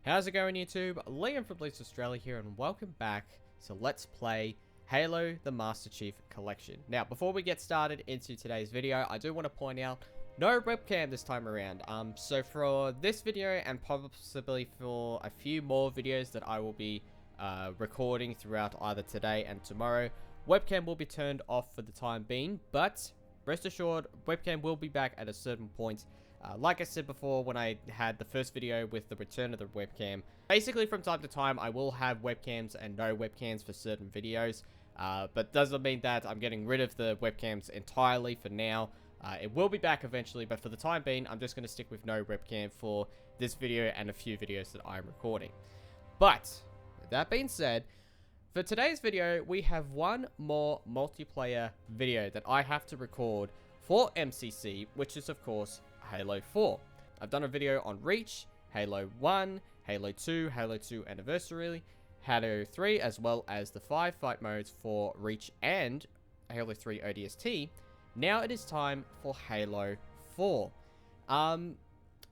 How's it going, YouTube? Liam from Bleach Australia here, and welcome back to Let's Play Halo the Master Chief Collection. Now, before we get started into today's video, I do want to point out, no webcam this time around. So for this video, and possibly for a few more videos that I will be recording throughout either today and tomorrow, webcam will be turned off for the time being, but rest assured, webcam will be back at a certain point. Like I said before when I had the first video with the return of the webcam, basically from time to time I will have webcams and no webcams for certain videos, but doesn't mean that I'm getting rid of the webcams entirely for now. It will be back eventually, but for the time being I'm just going to stick with no webcam for this video and a few videos that I'm recording. But with that being said, for today's video we have one more multiplayer video that I have to record for MCC, which is of course Halo 4. I've done a video on Reach, Halo 1, Halo 2, Halo 2 Anniversary, Halo 3, as well as the firefight modes for Reach and Halo 3 ODST. Now it is time for Halo 4. And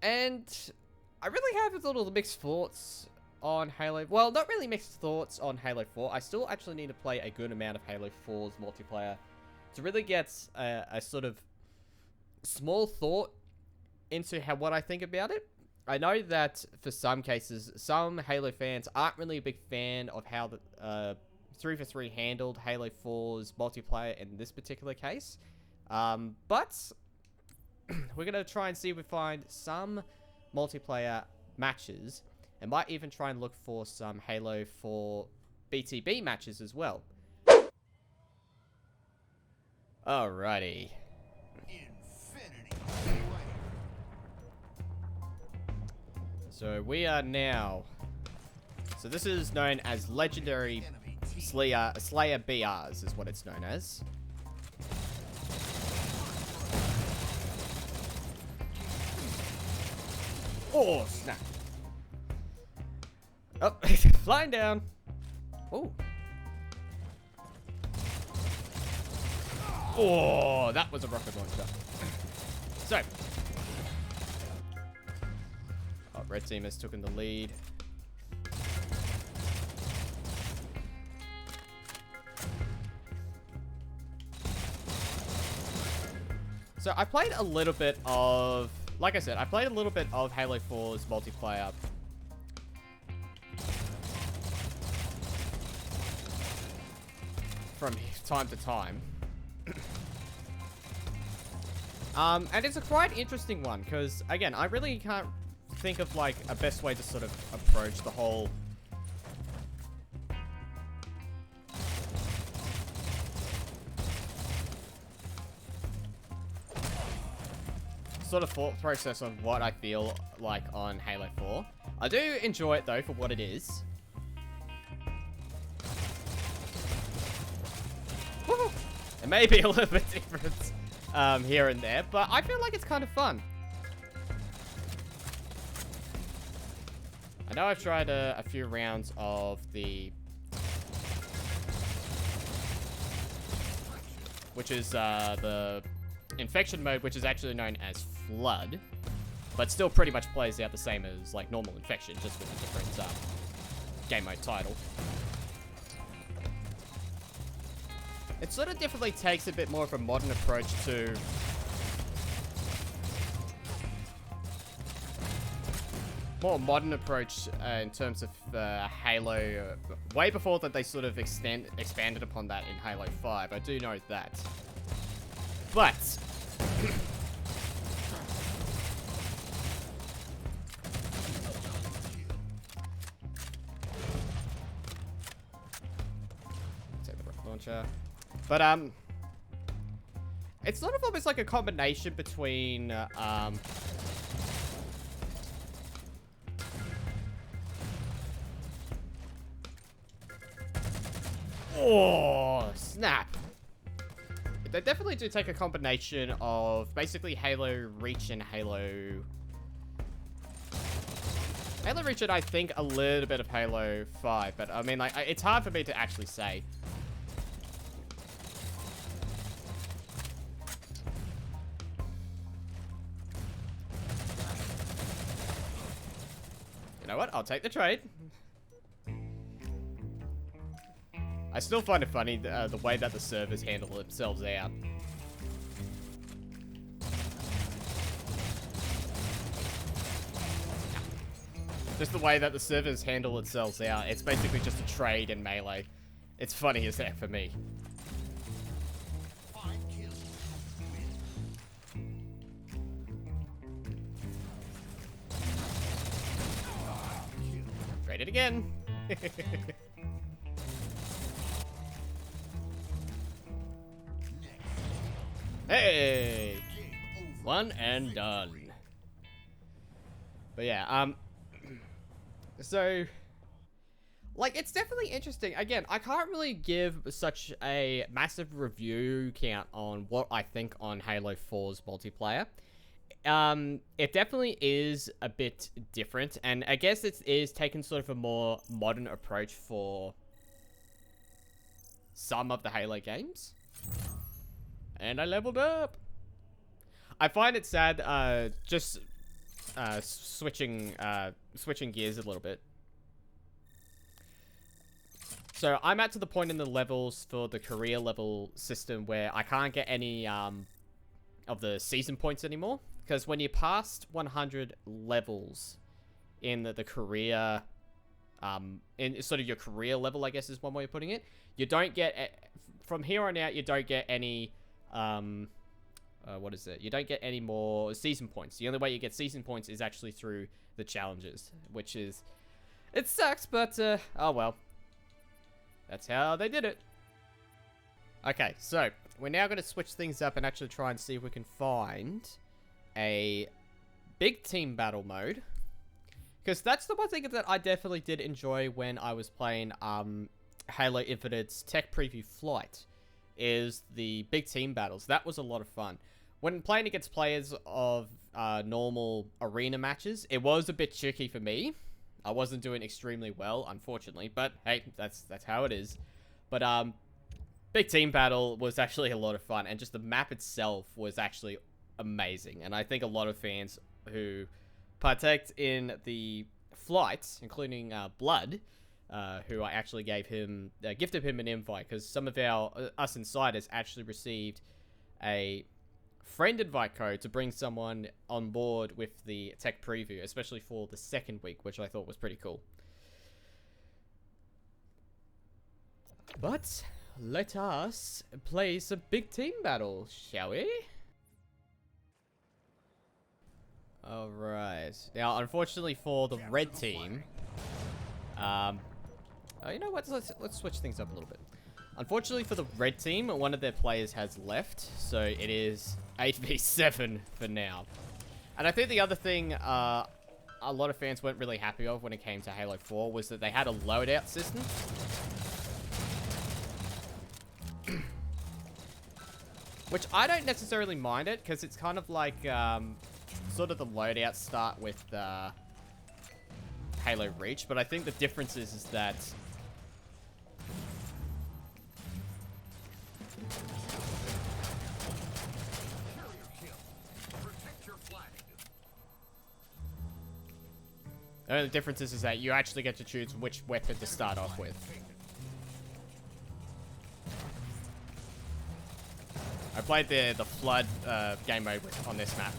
I really have a little mixed thoughts on Halo. Well, not really mixed thoughts on Halo 4. I still actually need to play a good amount of Halo 4's multiplayer to really get a sort of small thought into what I think about it. I know that for some cases, some Halo fans aren't really a big fan of how the 343 handled Halo 4's multiplayer in this particular case. But we're going to try and see if we find some multiplayer matches, and might even try and look for some Halo 4 BTB matches as well. Alrighty. So we are now, so this is known as Legendary Slayer BRs is what it's known as. Oh, snap. Oh, flying down. Oh. Oh, that was a rocket launcher. So. Red team has taken the lead. So I played a little bit of, like I said, I played a little bit of Halo 4's multiplayer. From time to time. And it's a quite interesting one, because, again, I really can't think of like a best way to sort of approach the whole sort of thought process on what I feel like on Halo 4. I do enjoy it though for what it is. Woo! It may be a little bit different here and there, but I feel like it's kind of fun. I know I've tried a few rounds of which is the infection mode, which is actually known as Flood, but still pretty much plays out the same as like normal infection, just with a different game mode title. It sort of definitely takes a bit more of a modern approach to in terms of Halo, way before that they sort of expanded upon that in Halo 5. I do know that. But take the rocket launcher. But it's sort of almost like a combination between oh, snap. They definitely do take a combination of basically Halo Reach and Halo Reach and I think a little bit of Halo 5, but I mean, like, it's hard for me to actually say. You know what? I'll take the trade. I still find it funny the way that the servers handle themselves out. Just the way that the servers handle themselves out. It's basically just a trade in melee. It's funny as heck for me. Trade it again. Hey! One and done. But yeah, so, like, it's definitely interesting. Again, I can't really give such a massive review count on what I think on Halo 4's multiplayer. It definitely is a bit different, and I guess it is taking sort of a more modern approach for some of the Halo games. And I leveled up. I find it sad, just switching gears a little bit. So I'm at to the point in the levels for the career level system where I can't get any of the season points anymore, because when you passed 100 levels in the career, in sort of your career level, I guess is one way of putting it, you don't get, from here on out, you don't get any what is it? You don't get any more season points. The only way you get season points is actually through the challenges, which is, it sucks, but oh well. That's how they did it. Okay, so we're now going to switch things up and actually try and see if we can find a big team battle mode, because that's the one thing that I definitely did enjoy when I was playing Halo Infinite's tech preview flight, is the big team battles. That was a lot of fun. When playing against players of normal arena matches, it was a bit tricky for me. I wasn't doing extremely well, unfortunately, but hey, that's how it is. But big team battle was actually a lot of fun, and just the map itself was actually amazing. And I think a lot of fans who partaked in the flights, including Blood, who I actually gifted him an invite, because some of us insiders actually received a friend invite code to bring someone on board with the tech preview, especially for the second week, which I thought was pretty cool. But let us play some big team battle, shall we? Alright. Now, unfortunately for the red team, you know what? Let's switch things up a little bit. Unfortunately for the red team, one of their players has left, so it is 8v7 for now. And I think the other thing a lot of fans weren't really happy of when it came to Halo 4 was that they had a loadout system. Which I don't necessarily mind it, because it's kind of like sort of the loadouts start with Halo Reach, but I think the difference is that the difference is that you actually get to choose which weapon to start off with. I played the Flood game mode on this map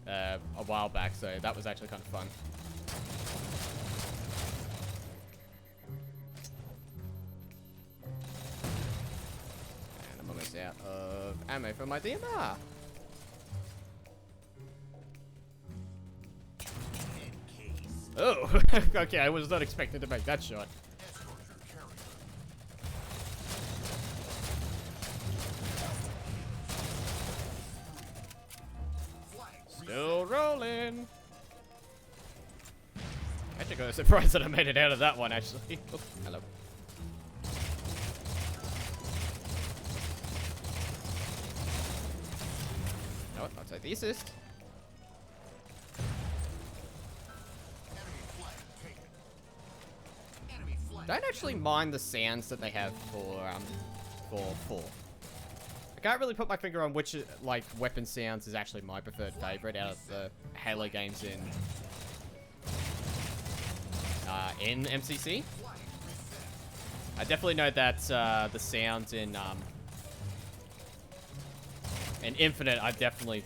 a while back, so that was actually kind of fun. And I'm almost out of ammo for my DMR. Oh, okay, I was not expecting to make that shot. Still rolling. Actually, got surprised that I made it out of that one, actually. Oh, hello. You know what? I'll take the assist. Don't actually mind the sounds that they have for 4. I can't really put my finger on which, like, weapon sounds is actually my preferred favorite out of the Halo games in in MCC. I definitely know that the sounds in Infinite are definitely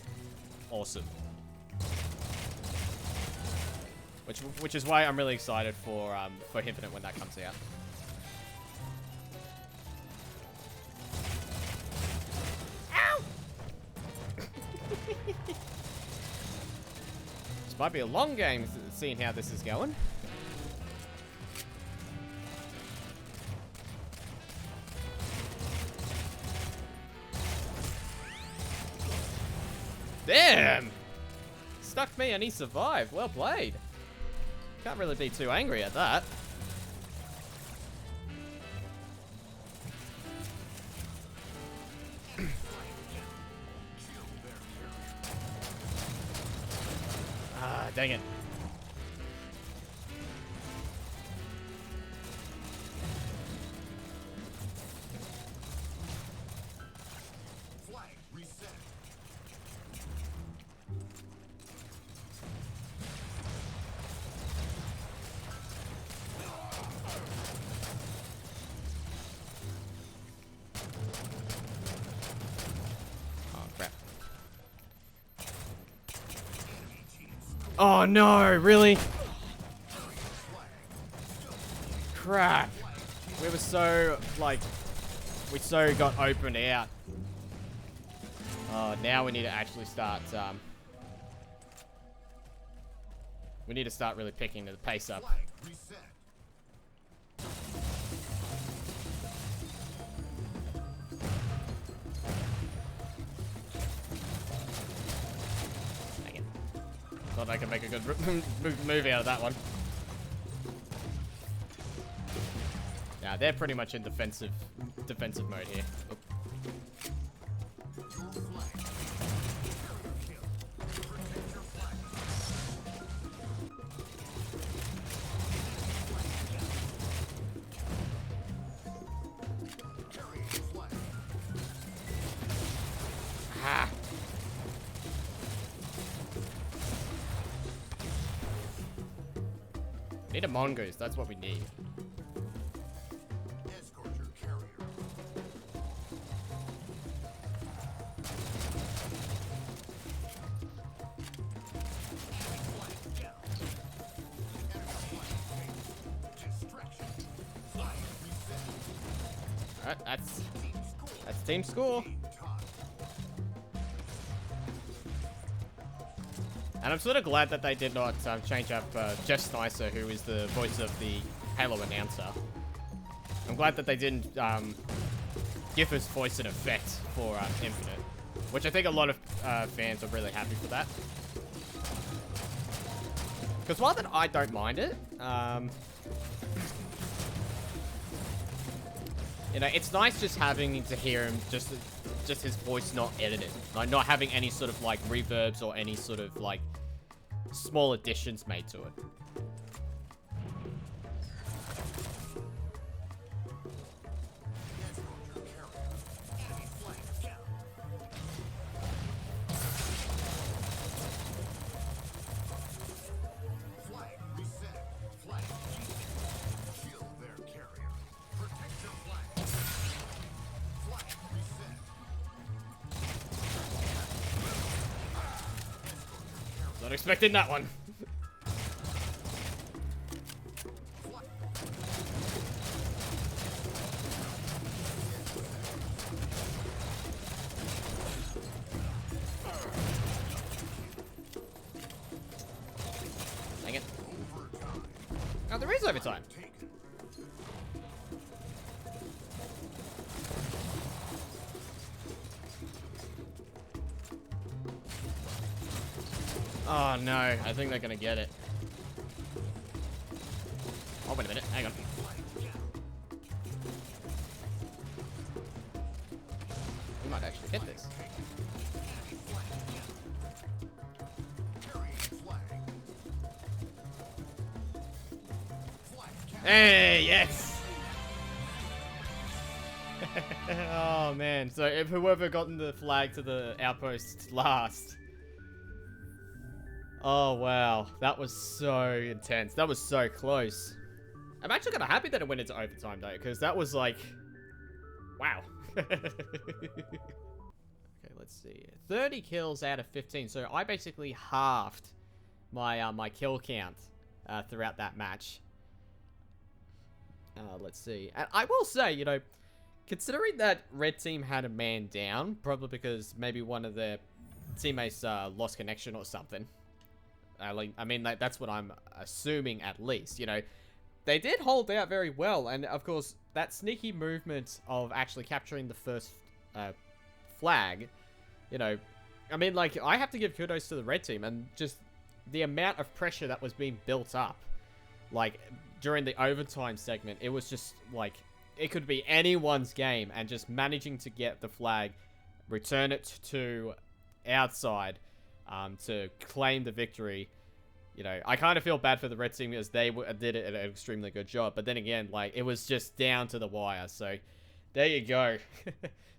awesome. Which is why I'm really excited for Infinite when that comes out. Ow! This might be a long game, seeing how this is going. Damn! Stuck me and he survived. Well played. Can't really be too angry at that. Ah, dang it. Oh no, really? Crap. We were so, like, we so got opened out. Oh, now we need to actually start, we need to start really picking the pace up. Thought I could make a good move out of that one. Yeah, they're pretty much in defensive mode here. Oop. Ah. Need a mongoose, that's what we need. Alright, that's team score. And I'm sort of glad that they did not change up Jeff Snicer, who is the voice of the Halo announcer. I'm glad that they didn't give his voice an effect for Infinite, which I think a lot of fans are really happy for that. Because while that I don't mind it, you know, it's nice just having to hear him, just his voice not edited, like not having any sort of like reverbs or any sort of like small additions made to it. Not expecting that one. Dang it. Oh, there is overtime. Oh no, I think they're gonna get it. Oh, wait a minute, hang on. We might actually get this. Hey, yes! Oh man, so if whoever gotten the flag to the outpost last Oh, wow. That was so intense. That was so close. I'm actually kind of happy that it went into overtime, though, because that was like... Wow. Okay, let's see. 30 kills out of 15. So I basically halved my my kill count throughout that match. Let's see. And I will say, you know, considering that red team had a man down, probably because maybe one of their teammates lost connection or something. I mean, that's what I'm assuming at least, you know. They did hold out very well, and of course, that sneaky movement of actually capturing the first flag, you know, I mean, like, I have to give kudos to the red team, and just the amount of pressure that was being built up, like, during the overtime segment, it was just, like, it could be anyone's game, and just managing to get the flag, return it to outside, to claim the victory. You know, I kind of feel bad for the red team because they did it an extremely good job. But then again, like, it was just down to the wire. So, there you go.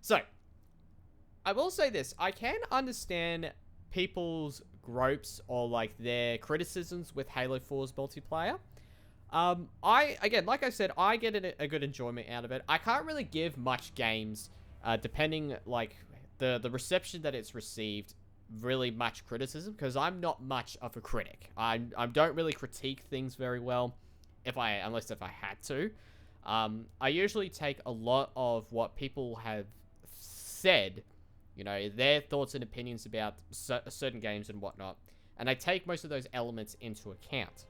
So, I will say this. I can understand people's gropes or, like, their criticisms with Halo 4's multiplayer. Again, like I said, I get a good enjoyment out of it. I can't really give much games, depending, like, the reception that it's received, really much criticism, because I'm not much of a critic. I don't really critique things very well, unless if I had to. I usually take a lot of what people have said, you know, their thoughts and opinions about certain games and whatnot, and I take most of those elements into account.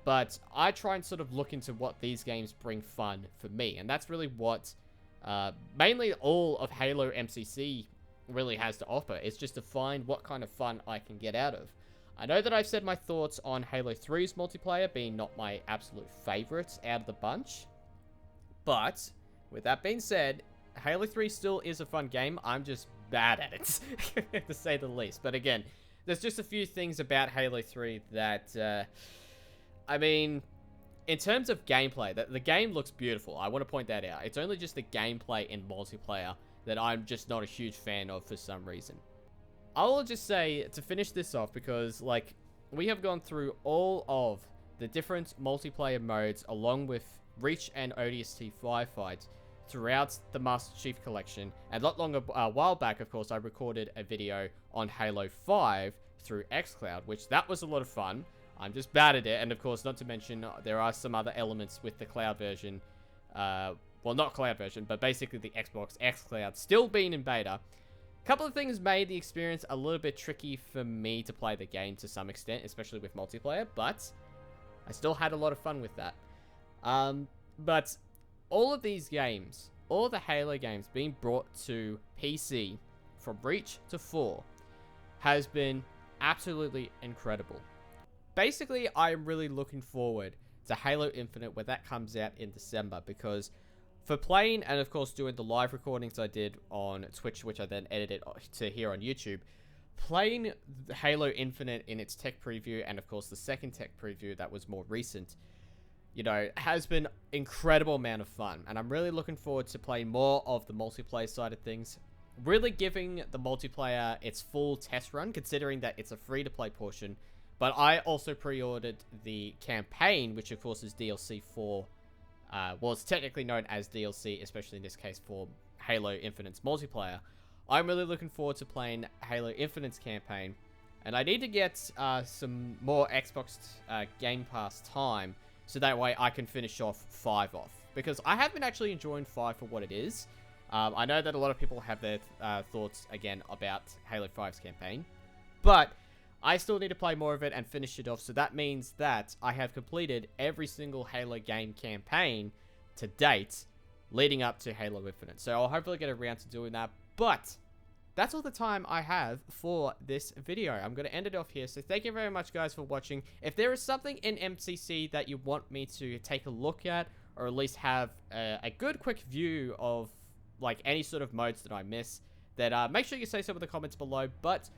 But I try and sort of look into what these games bring fun for me, and that's really what mainly all of Halo MCC really has to offer. It's just to find what kind of fun I can get out of. I know that I've said my thoughts on Halo 3's multiplayer being not my absolute favorites out of the bunch, but with that being said, Halo 3 still is a fun game. I'm just bad at it, to say the least. But again, there's just a few things about Halo 3 that, I mean, in terms of gameplay, the game looks beautiful. I want to point that out. It's only just the gameplay in multiplayer that I'm just not a huge fan of for some reason. I will just say, to finish this off, because, like, we have gone through all of the different multiplayer modes along with Reach and ODST firefights throughout the Master Chief Collection. And not long a while back, of course, I recorded a video on Halo 5 through xCloud, which that was a lot of fun. I'm just bad at it, and of course, not to mention, there are some other elements with the cloud version, well, not cloud version, but basically the Xbox xCloud still being in beta. A couple of things made the experience a little bit tricky for me to play the game to some extent, especially with multiplayer, but I still had a lot of fun with that. But all of these games, all the Halo games being brought to PC from Reach to 4 has been absolutely incredible. Basically, I'm really looking forward to Halo Infinite when that comes out in December, because for playing, and of course doing the live recordings I did on Twitch, which I then edited to here on YouTube, playing Halo Infinite in its tech preview, and of course the second tech preview that was more recent, you know, has been incredible amount of fun, and I'm really looking forward to playing more of the multiplayer side of things, really giving the multiplayer its full test run, considering that it's a free-to-play portion. But I also pre-ordered the campaign, which of course is DLC for, well, it's technically known as DLC, especially in this case for Halo Infinite's multiplayer. I'm really looking forward to playing Halo Infinite's campaign, and I need to get some more Xbox Game Pass time, so that way I can finish off 5 off. Because I have been actually enjoying 5 for what it is. I know that a lot of people have their thoughts, again, about Halo 5's campaign, but I still need to play more of it and finish it off, so that means that I have completed every single Halo game campaign to date, leading up to Halo Infinite. So I'll hopefully get around to doing that, but that's all the time I have for this video. I'm going to end it off here, so thank you very much, guys, for watching. If there is something in MCC that you want me to take a look at, or at least have a good quick view of, like, any sort of modes that I miss, then make sure you say so in the comments below. But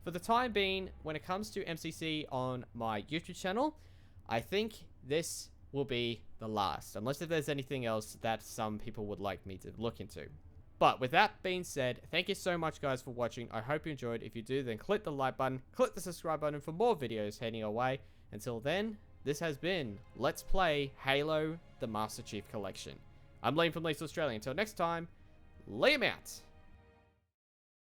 for the time being, when it comes to MCC on my YouTube channel, I think this will be the last. Unless if there's anything else that some people would like me to look into. But with that being said, thank you so much, guys, for watching. I hope you enjoyed. If you do, then click the like button, click the subscribe button for more videos heading your way. Until then, this has been Let's Play Halo the Master Chief Collection. I'm Liam from Leeds Australia. Until next time, Liam out.